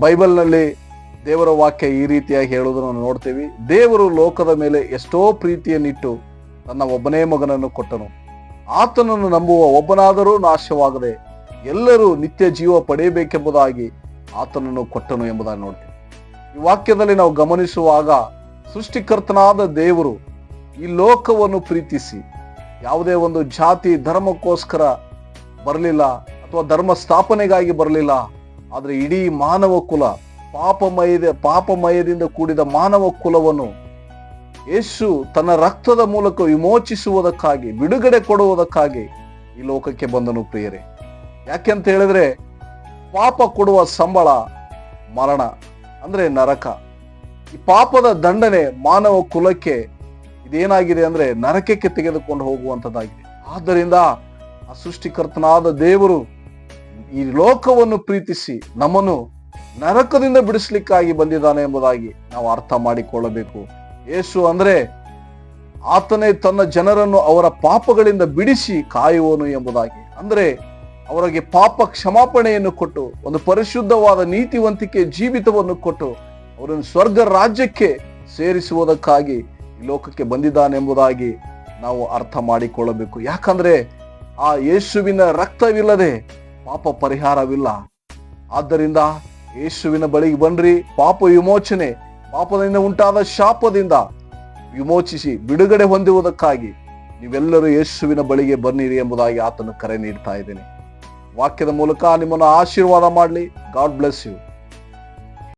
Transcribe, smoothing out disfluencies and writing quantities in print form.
ಬೈಬಲ್ನಲ್ಲಿ ದೇವರ ವಾಕ್ಯ ಈ ರೀತಿಯಾಗಿ ಹೇಳುವುದನ್ನು ನೋಡ್ತೇವೆ. ದೇವರು ಲೋಕದ ಮೇಲೆ ಎಷ್ಟೋ ಪ್ರೀತಿಯನ್ನಿಟ್ಟು ತನ್ನ ಒಬ್ಬನೇ ಮಗನನ್ನು ಕೊಟ್ಟನು. ಆತನನ್ನು ನಂಬುವ ಒಬ್ಬನಾದರೂ ನಾಶವಾಗದೆ ಎಲ್ಲರೂ ನಿತ್ಯ ಜೀವ ಪಡೆಯಬೇಕೆಂಬುದಾಗಿ ಆತನನ್ನು ಕೊಟ್ಟನು ಎಂಬುದಾಗಿ ನೋಡ್ತೇವೆ. ಈ ವಾಕ್ಯದಲ್ಲಿ ನಾವು ಗಮನಿಸುವಾಗ ಸೃಷ್ಟಿಕರ್ತನಾದ ದೇವರು ಈ ಲೋಕವನ್ನು ಪ್ರೀತಿಸಿ ಯಾವುದೇ ಒಂದು ಜಾತಿ ಧರ್ಮಕ್ಕೋಸ್ಕರ ಬರಲಿಲ್ಲ ಅಥವಾ ಧರ್ಮ ಸ್ಥಾಪನೆಗಾಗಿ ಬರಲಿಲ್ಲ. ಆದ್ರೆ ಇಡೀ ಮಾನವ ಕುಲ ಪಾಪಮಯದಿಂದ ಕೂಡಿದ ಮಾನವ ಕುಲವನ್ನು ಯೇಸು ತನ್ನ ರಕ್ತದ ಮೂಲಕ ವಿಮೋಚಿಸುವುದಕ್ಕಾಗಿ, ಬಿಡುಗಡೆ ಕೊಡುವುದಕ್ಕಾಗಿ ಈ ಲೋಕಕ್ಕೆ ಬಂದನು ಪ್ರಿಯರೇ. ಯಾಕೆಂತ ಹೇಳಿದ್ರೆ ಪಾಪ ಕೊಡುವ ಸಂಬಳ ಮರಣ, ಅಂದ್ರೆ ನರಕ. ಈ ಪಾಪದ ದಂಡನೆ ಮಾನವ ಕುಲಕ್ಕೆ ಇದೇನಾಗಿದೆ ಅಂದ್ರೆ ನರಕಕ್ಕೆ ತೆಗೆದುಕೊಂಡು ಹೋಗುವಂತದ್ದಾಗಿದೆ. ಆದ್ದರಿಂದ ಆ ಸೃಷ್ಟಿಕರ್ತನಾದ ದೇವರು ಈ ಲೋಕವನ್ನು ಪ್ರೀತಿಸಿ ನಮ್ಮನ್ನು ನರಕದಿಂದ ಬಿಡಿಸ್ಲಿಕ್ಕಾಗಿ ಬಂದಿದ್ದಾನೆ ಎಂಬುದಾಗಿ ನಾವು ಅರ್ಥ ಮಾಡಿಕೊಳ್ಳಬೇಕು. ಯೇಸು ಅಂದ್ರೆ ಆತನೇ ತನ್ನ ಜನರನ್ನು ಅವರ ಪಾಪಗಳಿಂದ ಬಿಡಿಸಿ ಕಾಯುವನು ಎಂಬುದಾಗಿ, ಅಂದ್ರೆ ಅವರಿಗೆ ಪಾಪ ಕ್ಷಮಾಪಣೆಯನ್ನು ಕೊಟ್ಟು ಒಂದು ಪರಿಶುದ್ಧವಾದ ನೀತಿವಂತಿಕೆ ಜೀವಿತವನ್ನು ಕೊಟ್ಟು ಅವರನ್ನು ಸ್ವರ್ಗ ರಾಜ್ಯಕ್ಕೆ ಸೇರಿಸುವುದಕ್ಕಾಗಿ ಈ ಲೋಕಕ್ಕೆ ಬಂದಿದ್ದಾನೆಂಬುದಾಗಿ ನಾವು ಅರ್ಥ ಮಾಡಿಕೊಳ್ಳಬೇಕು. ಯಾಕಂದ್ರೆ ಆ ಯೇಸುವಿನ ರಕ್ತವಿಲ್ಲದೆ ಪಾಪ ಪರಿಹಾರವಿಲ್ಲ. ಆದ್ದರಿಂದ ಯೇಸುವಿನ ಬಳಿಗೆ ಬನ್ರಿ, ಪಾಪ ವಿಮೋಚನೆ, ಪಾಪದಿಂದ ಉಂಟಾದ ಶಾಪದಿಂದ ವಿಮೋಚಿಸಿ ಬಿಡುಗಡೆ ಹೊಂದುವುದಕ್ಕಾಗಿ ನೀವೆಲ್ಲರೂ ಯೇಸುವಿನ ಬಳಿಗೆ ಬನ್ನಿರಿ ಎಂಬುದಾಗಿ ಆತನು ಕರೆ ನೀಡ್ತಾ ಇದ್ದೇನೆ. ವಾಕ್ಯದ ಮೂಲಕ ನಿಮ್ಮನ್ನು ಆಶೀರ್ವಾದ ಮಾಡಲಿ. God bless you.